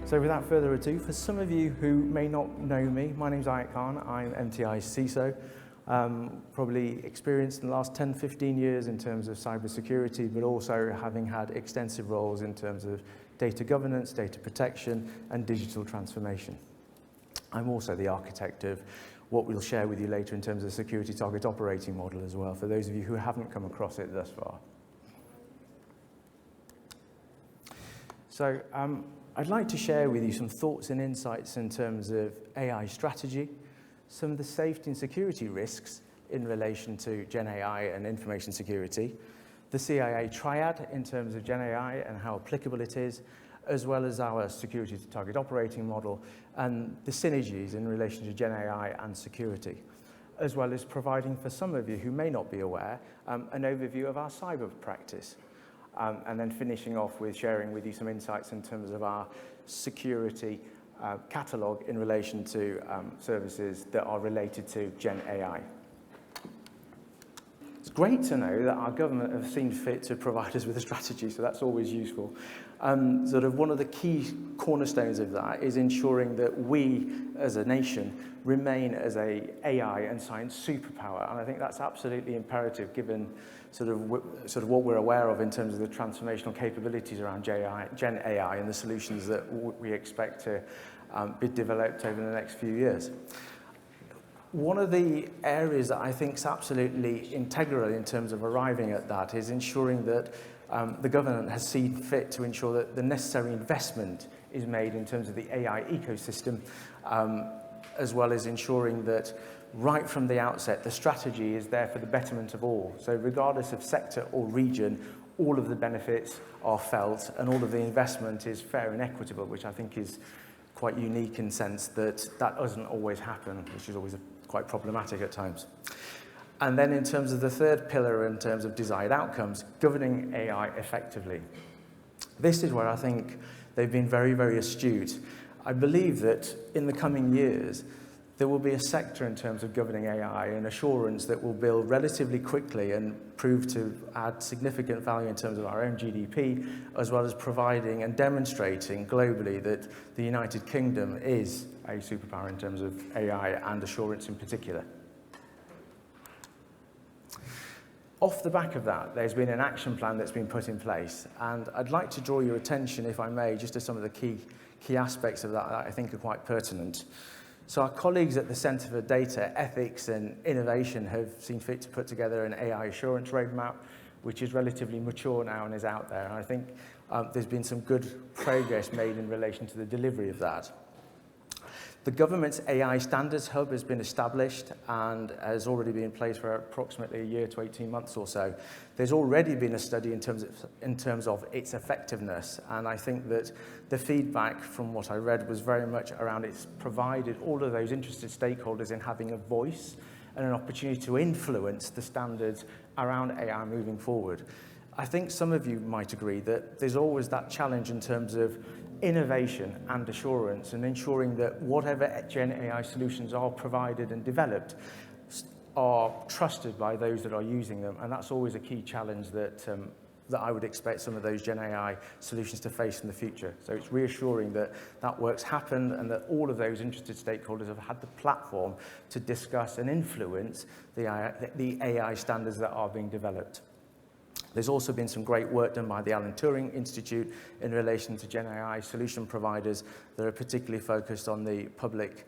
So without further ado, for some of you who may not know me, my name's Ayat Khan. I'm MTI's CISO. Probably experienced in the last 10, 15 years in terms of cybersecurity, but also having had extensive roles in terms of data governance, data protection, and digital transformation. I'm also the architect of what we'll share with you later in terms of the security target operating model as well, for those of you who haven't come across it thus far. So I'd like to share with you some thoughts and insights in terms of AI strategy, some of the safety and security risks in relation to Gen AI and information security, the CIA triad in terms of Gen AI and how applicable it is, as well as our security to target operating model and the synergies in relation to Gen AI and security, as well as providing for some of you who may not be aware, an overview of our cyber practice. And then finishing off with sharing with you some insights in terms of our security catalogue in relation to services that are related to Gen AI. It's great to know that our government have seen fit to provide us with a strategy, so that's always useful. Sort of one of the key cornerstones of that is ensuring that we, as a nation, remain as a AI and science superpower, and I think that's absolutely imperative given sort of what we're aware of in terms of the transformational capabilities around Gen AI and the solutions that we expect to be developed over the next few years. One of the areas that I think is absolutely integral in terms of arriving at that is ensuring that the government has seen fit to ensure that the necessary investment is made in terms of the AI ecosystem, as well as ensuring that right from the outset, the strategy is there for the betterment of all. So regardless of sector or region, all of the benefits are felt and all of the investment is fair and equitable, which I think is quite unique in the sense that that doesn't always happen, which is always quite problematic at times. And then in terms of the third pillar, in terms of desired outcomes, governing AI effectively. This is where I think they've been very, very astute. I believe that in the coming years, there will be a sector in terms of governing AI and assurance that will build relatively quickly and prove to add significant value in terms of our own GDP, as well as providing and demonstrating globally that the United Kingdom is a superpower in terms of AI and assurance in particular. Off the back of that, there's been an action plan that's been put in place, and I'd like to draw your attention, if I may, just to some of the key aspects of that I think are quite pertinent. So our colleagues at the Centre for Data, Ethics and Innovation have seen fit to put together an AI assurance roadmap, which is relatively mature now and is out there. And I think there's been some good progress made in relation to the delivery of that. The government's AI Standards Hub has been established and has already been in place for approximately a year to 18 months or so. There's already been a study in terms of its effectiveness, and I think that the feedback from what I read was very much around it's provided all of those interested stakeholders in having a voice and an opportunity to influence the standards around AI moving forward. I think some of you might agree that there's always that challenge in terms of innovation and assurance and ensuring that whatever Gen AI solutions are provided and developed are trusted by those that are using them. And that's always a key challenge that I would expect some of those Gen AI solutions to face in the future. So it's reassuring that that work's happened and that all of those interested stakeholders have had the platform to discuss and influence the AI standards that are being developed. There's also been some great work done by the Alan Turing Institute in relation to Gen AI solution providers that are particularly focused on the public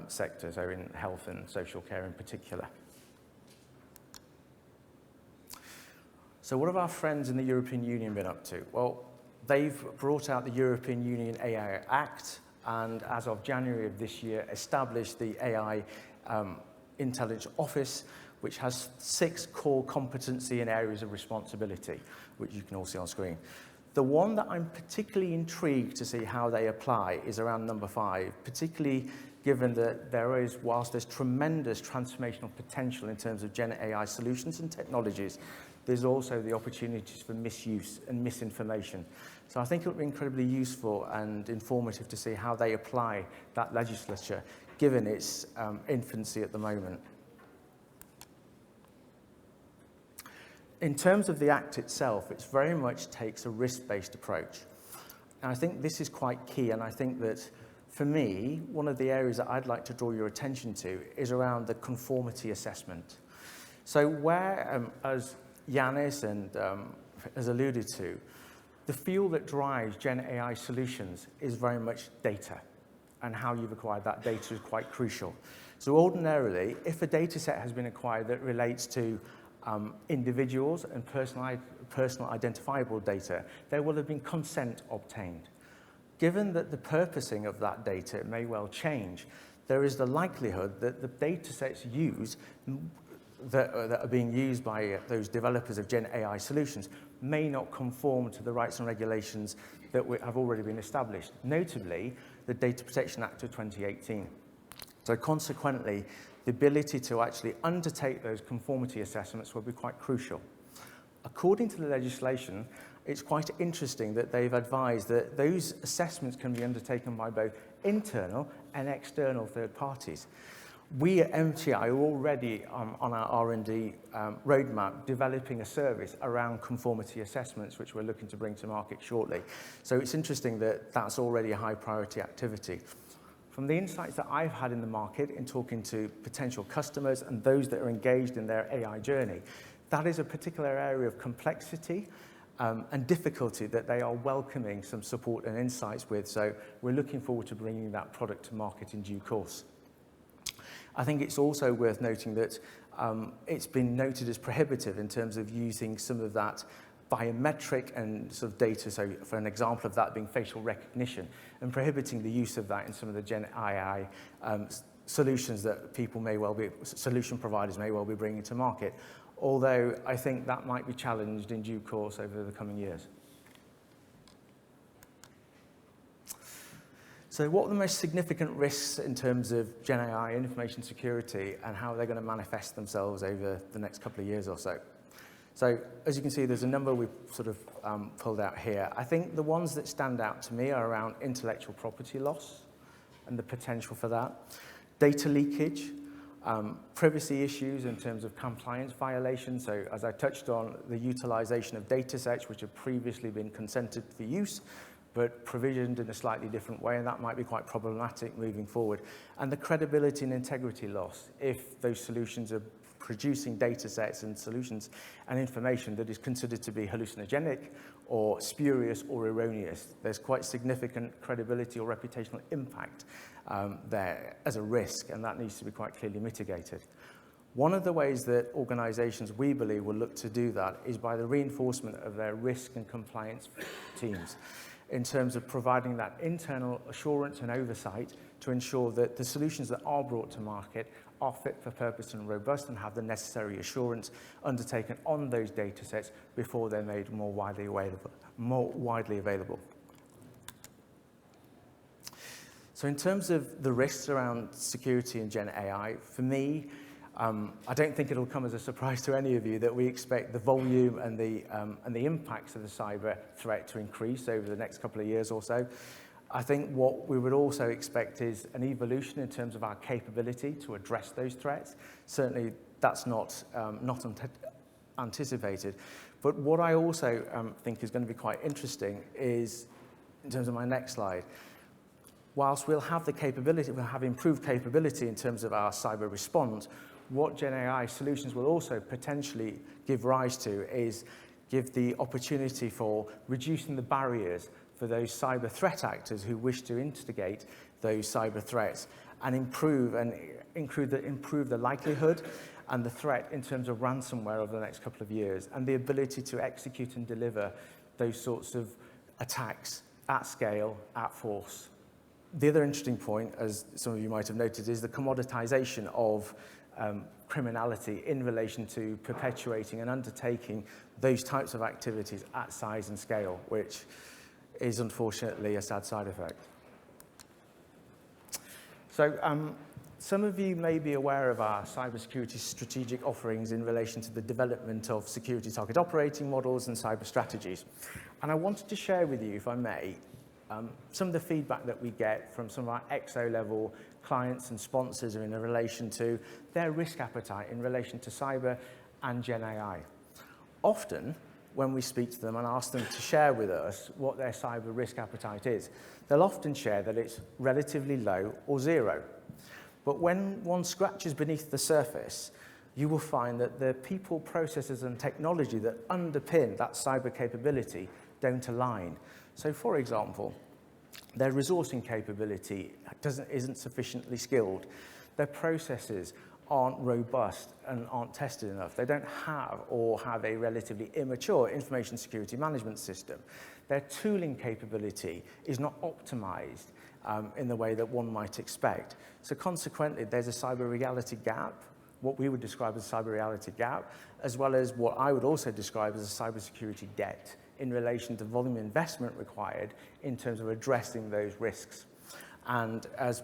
sector, so in health and social care in particular. So what have our friends in the European Union been up to? Well, they've brought out the European Union AI Act, and as of January of this year, established the AI Intelligence Office, which has 6 core competency and areas of responsibility, which you can all see on screen. The one that I'm particularly intrigued to see how they apply is around number 5, particularly given that there is, whilst there's tremendous transformational potential in terms of Gen AI solutions and technologies, there's also the opportunities for misuse and misinformation. So I think it would be incredibly useful and informative to see how they apply that legislature, given its infancy at the moment. In terms of the Act itself, it very much takes a risk-based approach. And I think this is quite key, and I think that for me, one of the areas that I'd like to draw your attention to is around the conformity assessment. So where, as Yanis and has alluded to, the fuel that drives Gen AI solutions is very much data, and how you've acquired that data is quite crucial. So ordinarily, if a data set has been acquired that relates to individuals and personal identifiable data, there will have been consent obtained. Given that the purposing of that data may well change, there is the likelihood that the data sets used that are being used by those developers of Gen AI solutions may not conform to the rights and regulations that have already been established, notably the Data Protection Act of 2018. So consequently, the ability to actually undertake those conformity assessments will be quite crucial. According to the legislation, it's quite interesting that they've advised that those assessments can be undertaken by both internal and external third parties. We at MTI are already on our R&D roadmap developing a service around conformity assessments, which we're looking to bring to market shortly. So it's interesting that that's already a high priority activity. From the insights that I've had in the market in talking to potential customers and those that are engaged in their AI journey, that is a particular area of complexity and difficulty that they are welcoming some support and insights with. So we're looking forward to bringing that product to market in due course. I think it's also worth noting that it's been noted as prohibitive in terms of using some of that biometric and sort of data, so for an example of that being facial recognition, and prohibiting the use of that in some of the Gen AI solutions that solution providers may well be bringing to market, although I think that might be challenged in due course over the coming years. So what are the most significant risks in terms of Gen AI information security, and how they're going to manifest themselves over the next couple of years or so? So as you can see, there's a number we've sort of pulled out here. I think the ones that stand out to me are around intellectual property loss and the potential for that, data leakage, privacy issues in terms of compliance violations. So as I touched on, the utilization of data sets which have previously been consented for use, but provisioned in a slightly different way, and that might be quite problematic moving forward. And the credibility and integrity loss if those solutions are producing data sets and solutions and information that is considered to be hallucinogenic or spurious or erroneous. There's quite significant credibility or reputational impact there as a risk, and that needs to be quite clearly mitigated. One of the ways that organizations, we believe, will look to do that is by the reinforcement of their risk and compliance teams, in terms of providing that internal assurance and oversight to ensure that the solutions that are brought to market are fit for purpose and robust and have the necessary assurance undertaken on those data sets before they're made more widely available. So in terms of the risks around security and Gen AI, for me, I don't think it'll come as a surprise to any of you that we expect the volume and the impacts of the cyber threat to increase over the next couple of years or so. I think what we would also expect is an evolution in terms of our capability to address those threats. Certainly, that's not anticipated. But what I also think is going to be quite interesting is, in terms of my next slide, whilst we'll have the capability, we'll have improved capability in terms of our cyber response, what Gen AI solutions will also potentially give rise to is give the opportunity for reducing the barriers for those cyber threat actors who wish to instigate those cyber threats, and improve the likelihood and the threat in terms of ransomware over the next couple of years, and the ability to execute and deliver those sorts of attacks at scale, at force. The other interesting point, as some of you might have noted, is the commoditization of criminality in relation to perpetuating and undertaking those types of activities at size and scale, which is unfortunately a sad side effect. So some of you may be aware of our cybersecurity strategic offerings in relation to the development of security target operating models and cyber strategies. And I wanted to share with you, if I may, some of the feedback that we get from some of our EXO level clients and sponsors in relation to their risk appetite in relation to cyber and Gen AI. Often, when we speak to them and ask them to share with us what their cyber risk appetite is, they'll often share that it's relatively low or zero. But when one scratches beneath the surface, you will find that the people, processes, and technology that underpin that cyber capability don't align. So, for example, their resourcing capability isn't sufficiently skilled. Their processes aren't robust and aren't tested enough. They don't have or have a relatively immature information security management system. Their tooling capability is not optimized in the way that one might expect. So consequently, there's a cyber reality gap, what we would describe as a cyber reality gap, as well as what I would also describe as a cybersecurity debt in relation to volume investment required in terms of addressing those risks. And as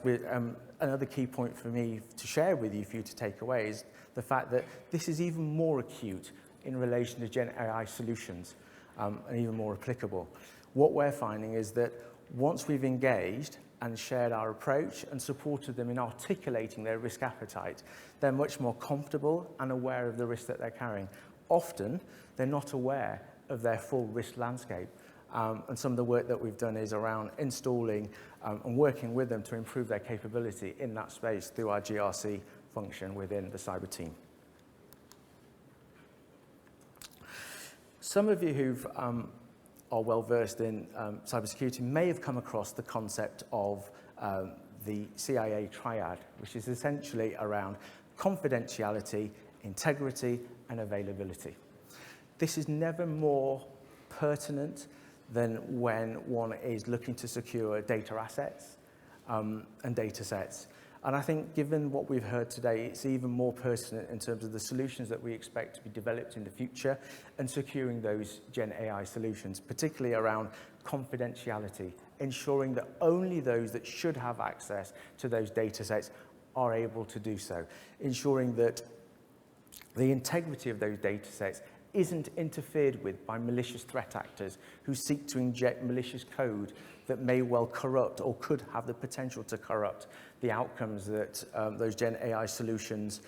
another key point for me to share with you, for you to take away, is the fact that this is even more acute in relation to Gen AI solutions, and even more applicable. What we're finding is that once we've engaged and shared our approach and supported them in articulating their risk appetite, they're much more comfortable and aware of the risk that they're carrying. Often, they're not aware of their full risk landscape. And some of the work that we've done is around installing and working with them to improve their capability in that space through our GRC function within the cyber team. Some of you who are well versed in cybersecurity may have come across the concept of the CIA triad, which is essentially around confidentiality, integrity, and availability. This is never more pertinent than when one is looking to secure data assets and data sets. And I think given what we've heard today, it's even more pertinent in terms of the solutions that we expect to be developed in the future and securing those Gen AI solutions, particularly around confidentiality, ensuring that only those that should have access to those data sets are able to do so, ensuring that the integrity of those data sets isn't interfered with by malicious threat actors who seek to inject malicious code that may well corrupt or could have the potential to corrupt the outcomes that those Gen AI solutions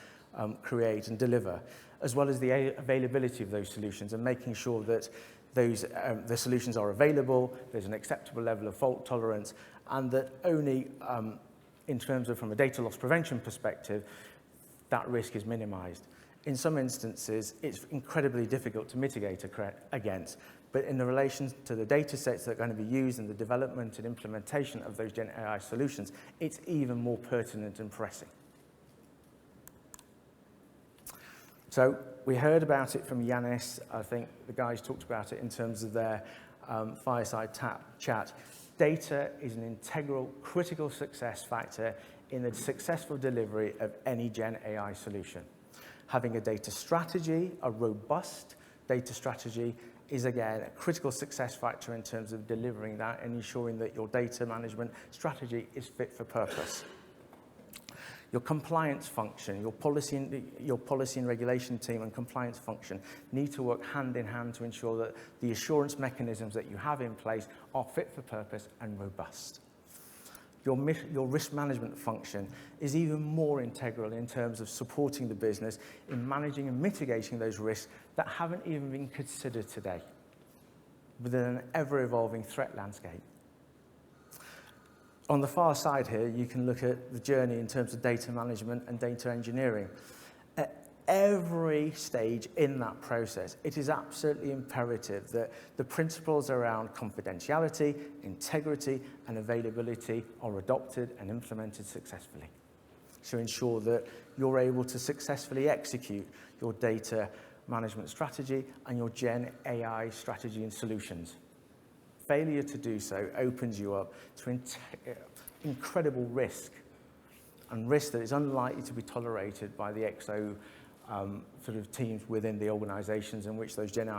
create and deliver, as well as the availability of those solutions and making sure that the solutions are available, there's an acceptable level of fault tolerance, and that only in terms of from a data loss prevention perspective, that risk is minimized. In some instances, it's incredibly difficult to mitigate against, but in the relation to the data sets that are going to be used in the development and implementation of those Gen AI solutions, it's even more pertinent and pressing. So we heard about it from Yanis. I think the guys talked about it in terms of their fireside chat. Data is an integral, critical success factor in the successful delivery of any Gen AI solution. Having a data strategy, a robust data strategy, is again a critical success factor in terms of delivering that and ensuring that your data management strategy is fit for purpose. Your compliance function, your policy and regulation team and compliance function need to work hand in hand to ensure that the assurance mechanisms that you have in place are fit for purpose and robust. Your risk management function is even more integral in terms of supporting the business in managing and mitigating those risks that haven't even been considered today within an ever-evolving threat landscape. On the far side here, you can look at the journey in terms of data management and data engineering. At every stage in that process, it is absolutely imperative that the principles around confidentiality, integrity, and availability are adopted and implemented successfully to ensure that you're able to successfully execute your data management strategy and your Gen AI strategy and solutions. Failure to do so opens you up to incredible risk, and risk that is unlikely to be tolerated by the XO sort of teams within the organizations in which those Gen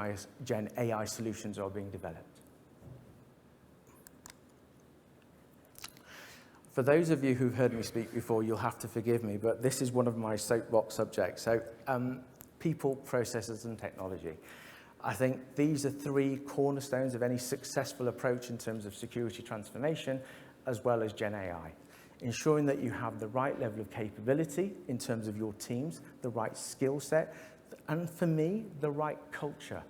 AI solutions are being developed. For those of you who've heard me speak before, you'll have to forgive me, but this is one of my soapbox subjects. So people, processes, and technology. I think these are three cornerstones of any successful approach in terms of security transformation, as well as Gen AI. Ensuring that you have the right level of capability in terms of your teams, the right skill set, and for me, the right culture.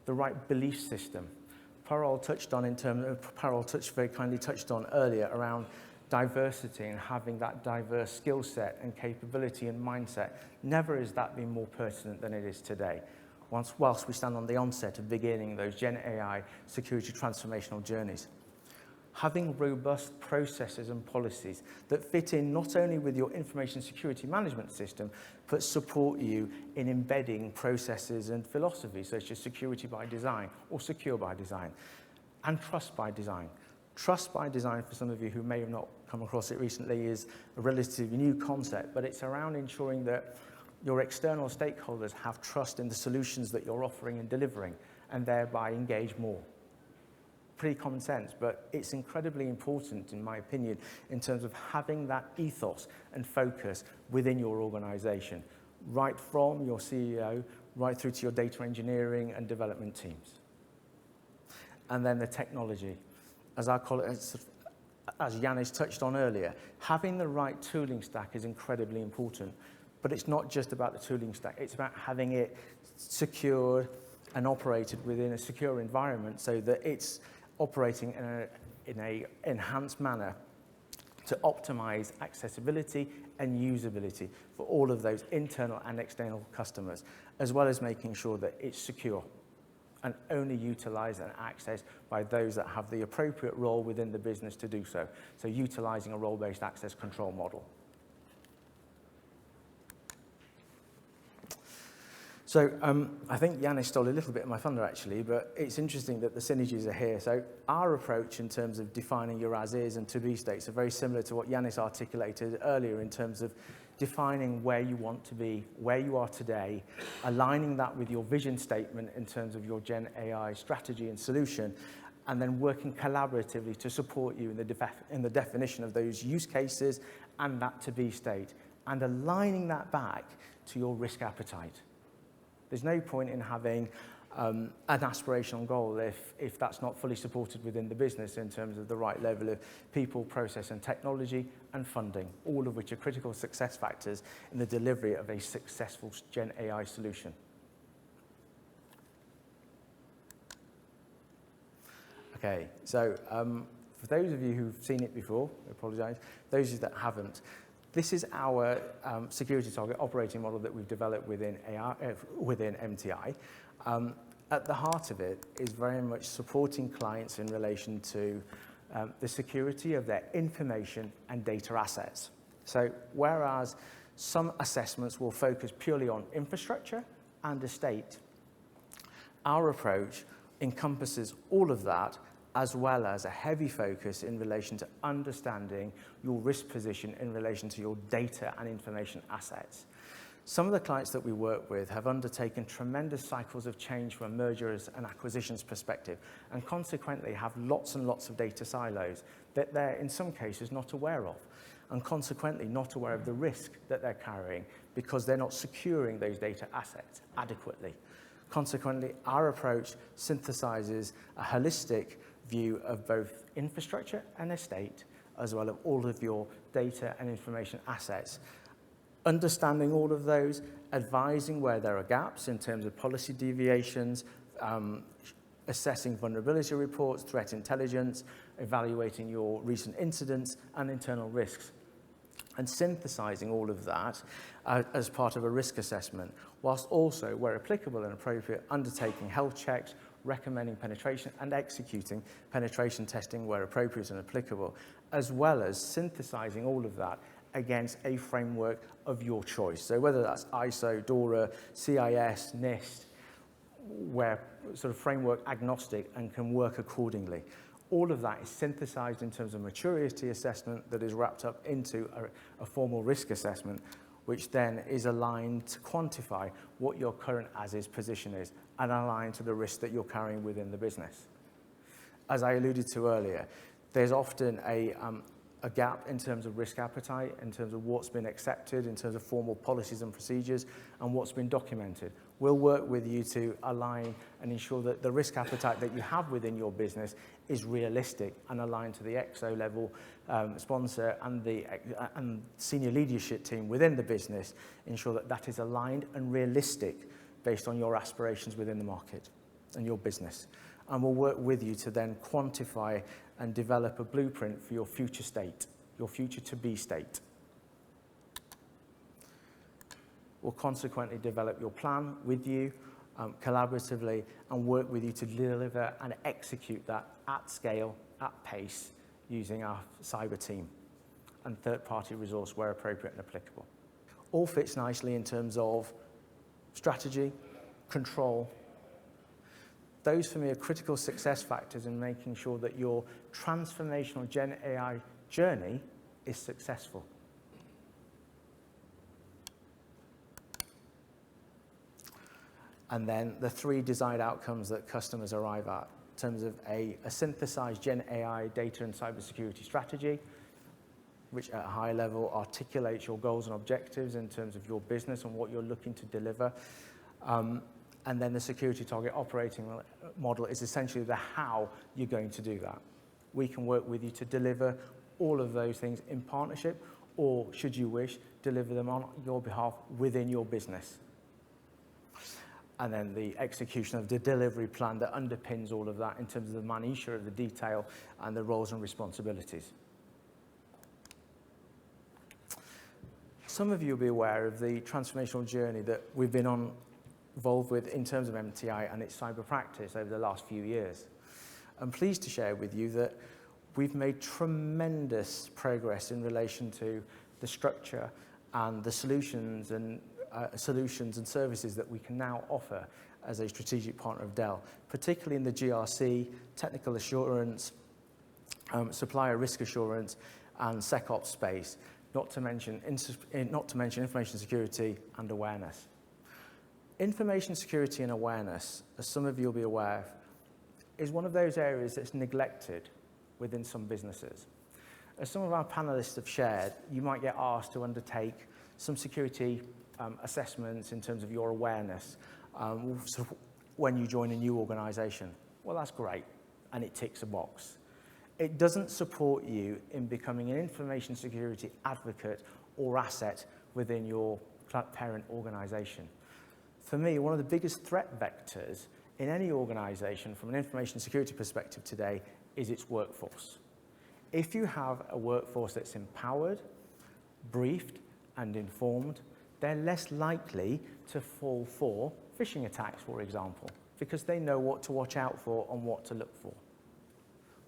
the right belief system. Parol very kindly touched on earlier around diversity and having that diverse skill set and capability and mindset. Never has that been more pertinent than it is today. Whilst we stand on the onset of beginning those Gen AI security transformational journeys. Having robust processes and policies that fit in not only with your information security management system, but support you in embedding processes and philosophies such as security by design or secure by design, and trust by design. Trust by design, for some of you who may have not come across it recently, is a relatively new concept, but it's around ensuring that your external stakeholders have trust in the solutions that you're offering and delivering, and thereby engage more. Pretty common sense, but it's incredibly important, in my opinion, in terms of having that ethos and focus within your organization, right from your CEO, right through to your data engineering and development teams. And then the technology. As Yanis touched on earlier, having the right tooling stack is incredibly important, but it's not just about the tooling stack, it's about having it secured and operated within a secure environment so that it's operating in an enhanced manner to optimize accessibility and usability for all of those internal and external customers, as well as making sure that it's secure and only utilized and accessed by those that have the appropriate role within the business to do so. So utilizing a role-based access control model. So I think Yanis stole a little bit of my thunder, actually, but it's interesting that the synergies are here. So our approach in terms of defining your as-is and to-be states are very similar to what Yanis articulated earlier in terms of defining where you want to be, where you are today, aligning that with your vision statement in terms of your Gen AI strategy and solution, and then working collaboratively to support you in the definition of those use cases and that to-be state, and aligning that back to your risk appetite. There's no point in having an aspirational goal if that's not fully supported within the business in terms of the right level of people, process, and technology, and funding, all of which are critical success factors in the delivery of a successful Gen AI solution. Okay, so for those of you who've seen it before, I apologize. Those of you that haven't, this is our security target operating model that we've developed within MTI. At the heart of it is very much supporting clients in relation to the security of their information and data assets. So whereas some assessments will focus purely on infrastructure and estate, our approach encompasses all of that, as well as a heavy focus in relation to understanding your risk position in relation to your data and information assets. Some of the clients that we work with have undertaken tremendous cycles of change from a mergers and acquisitions perspective, and consequently have lots and lots of data silos that they're in some cases not aware of, and consequently not aware of the risk that they're carrying because they're not securing those data assets adequately. Consequently, our approach synthesizes a holistic view of both infrastructure and estate, as well as all of your data and information assets. Understanding all of those, advising where there are gaps in terms of policy deviations, assessing vulnerability reports, threat intelligence, evaluating your recent incidents and internal risks, and synthesizing all of that as part of a risk assessment, whilst also, where applicable and appropriate, undertaking health checks, recommending penetration and executing penetration testing where appropriate and applicable, as well as synthesizing all of that against a framework of your choice. So whether that's ISO, DORA, CIS, NIST, where sort of framework agnostic and can work accordingly. All of that is synthesized in terms of maturity assessment that is wrapped up into a formal risk assessment, which then is aligned to quantify what your current as-is position is and aligned to the risk that you're carrying within the business. As I alluded to earlier, there's often a gap in terms of risk appetite, in terms of what's been accepted, in terms of formal policies and procedures, and what's been documented. We'll work with you to align and ensure that the risk appetite that you have within your business is realistic and aligned to the EXO level sponsor and the senior leadership team within the business, ensure that that is aligned and realistic based on your aspirations within the market. and your business. And we'll work with you to then quantify and develop a blueprint for your future state, your future to-be state. We'll consequently develop your plan with you collaboratively and work with you to deliver and execute that at scale, at pace, using our cyber team and third-party resource where appropriate and applicable. All fits nicely in terms of strategy, control. Those, for me, are critical success factors in making sure that your transformational Gen AI journey is successful. And then the 3 desired outcomes that customers arrive at in terms of a synthesized Gen AI data and cybersecurity strategy, which at a high level articulates your goals and objectives in terms of your business and what you're looking to deliver. And then the security target operating model is essentially the how you're going to do that. We can work with you to deliver all of those things in partnership, or should you wish, deliver them on your behalf within your business. And then the execution of the delivery plan that underpins all of that in terms of the minutiae of the detail and the roles and responsibilities. Some of you will be aware of the transformational journey that we've been involved with in terms of MTI and its cyber practice over the last few years. I'm pleased to share with you that we've made tremendous progress in relation to the structure and the solutions and services that we can now offer as a strategic partner of Dell, particularly in the GRC, technical assurance, supplier risk assurance, and SecOps space, not to mention information security and awareness. Information security and awareness, as some of you will be aware of, is one of those areas that's neglected within some businesses. As some of our panelists have shared, you might get asked to undertake some security assessments in terms of your awareness when you join a new organization. Well, that's great, and it ticks a box. It doesn't support you in becoming an information security advocate or asset within your parent organization. For me, one of the biggest threat vectors in any organization from an information security perspective today is its workforce. If you have a workforce that's empowered, briefed, and informed, they're less likely to fall for phishing attacks, for example, because they know what to watch out for and what to look for.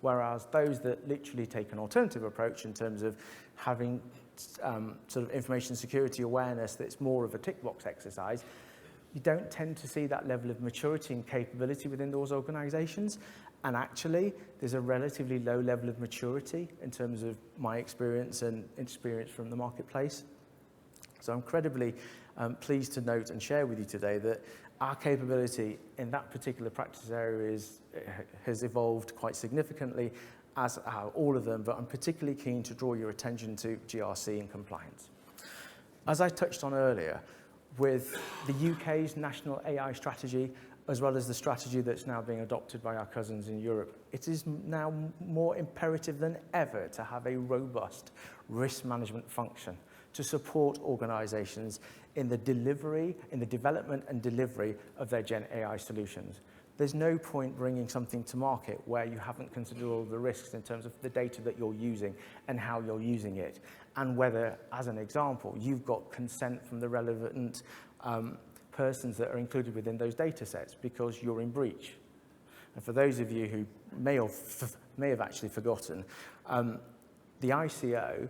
Whereas those that literally take an alternative approach in terms of having sort of information security awareness that's more of a tick box exercise, you don't tend to see that level of maturity and capability within those organizations. And actually, there's a relatively low level of maturity in terms of my experience and experience from the marketplace. So I'm incredibly pleased to note and share with you today that our capability in that particular practice area has evolved quite significantly, as all of them, but I'm particularly keen to draw your attention to GRC and compliance. As I touched on earlier, with the UK's national AI strategy, as well as the strategy that's now being adopted by our cousins in Europe, it is now more imperative than ever to have a robust risk management function to support organizations in the development and delivery of their Gen AI solutions. There's no point bringing something to market where you haven't considered all the risks in terms of the data that you're using and how you're using it, and whether, as an example, you've got consent from the relevant persons that are included within those data sets because you're in breach. And for those of you who may have actually forgotten, the ICO,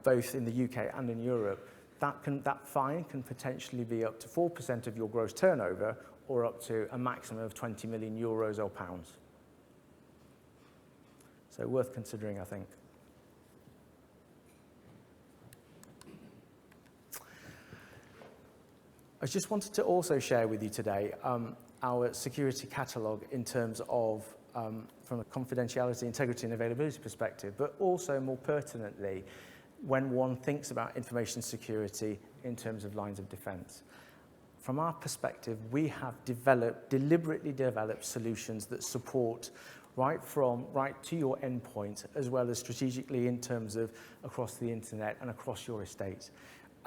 both in the UK and in Europe, that fine can potentially be up to 4% of your gross turnover or up to a maximum of 20 million euros or pounds. So worth considering, I think. I just wanted to also share with you today our security catalogue in terms of, from a confidentiality, integrity and availability perspective, but also more pertinently, when one thinks about information security in terms of lines of defense. From our perspective, we have deliberately developed solutions that support right to your endpoint, as well as strategically in terms of across the internet and across your estate.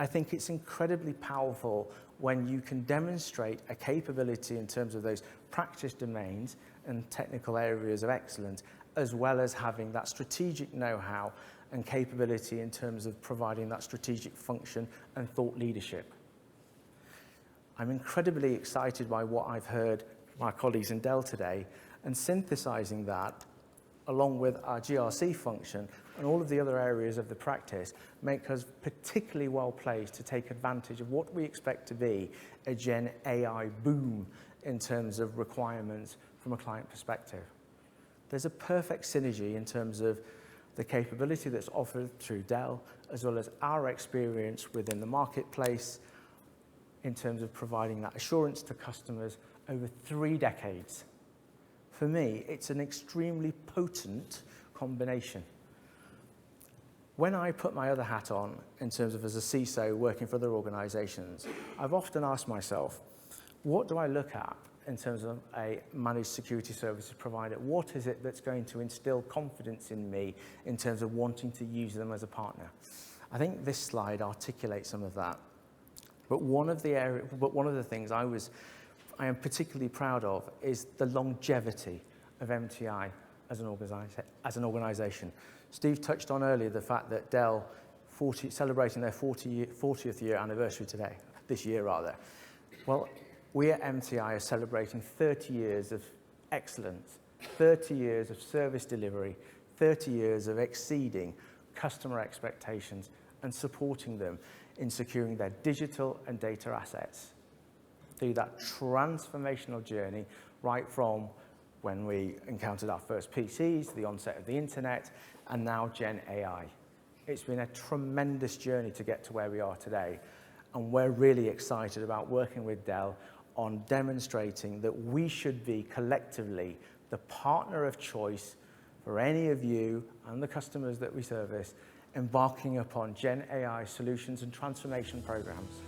I think it's incredibly powerful when you can demonstrate a capability in terms of those practice domains and technical areas of excellence, as well as having that strategic know-how and capability in terms of providing that strategic function and thought leadership. I'm incredibly excited by what I've heard from my colleagues in Dell today, and synthesizing that along with our GRC function and all of the other areas of the practice make us particularly well placed to take advantage of what we expect to be a Gen AI boom in terms of requirements from a client perspective. There's a perfect synergy in terms of the capability that's offered through Dell, as well as our experience within the marketplace in terms of providing that assurance to customers over 3 decades. For me, it's an extremely potent combination. When I put my other hat on, in terms of as a CISO working for other organizations, I've often asked myself, what do I look at in terms of a managed security services provider? What is it that's going to instill confidence in me in terms of wanting to use them as a partner? I think this slide articulates some of that. But one of the things I am particularly proud of is the longevity of MTI as an organization. Steve touched on earlier the fact that Dell celebrating their 40th year anniversary today, this year rather. Well, we at MTI are celebrating 30 years of excellence, 30 years of service delivery, 30 years of exceeding customer expectations and supporting them in securing their digital and data assets through that transformational journey, right from when we encountered our first PCs, the onset of the internet, and now Gen AI. It's been a tremendous journey to get to where we are today, and we're really excited about working with Dell on demonstrating that we should be collectively the partner of choice for any of you and the customers that we service embarking upon Gen AI solutions and transformation programs.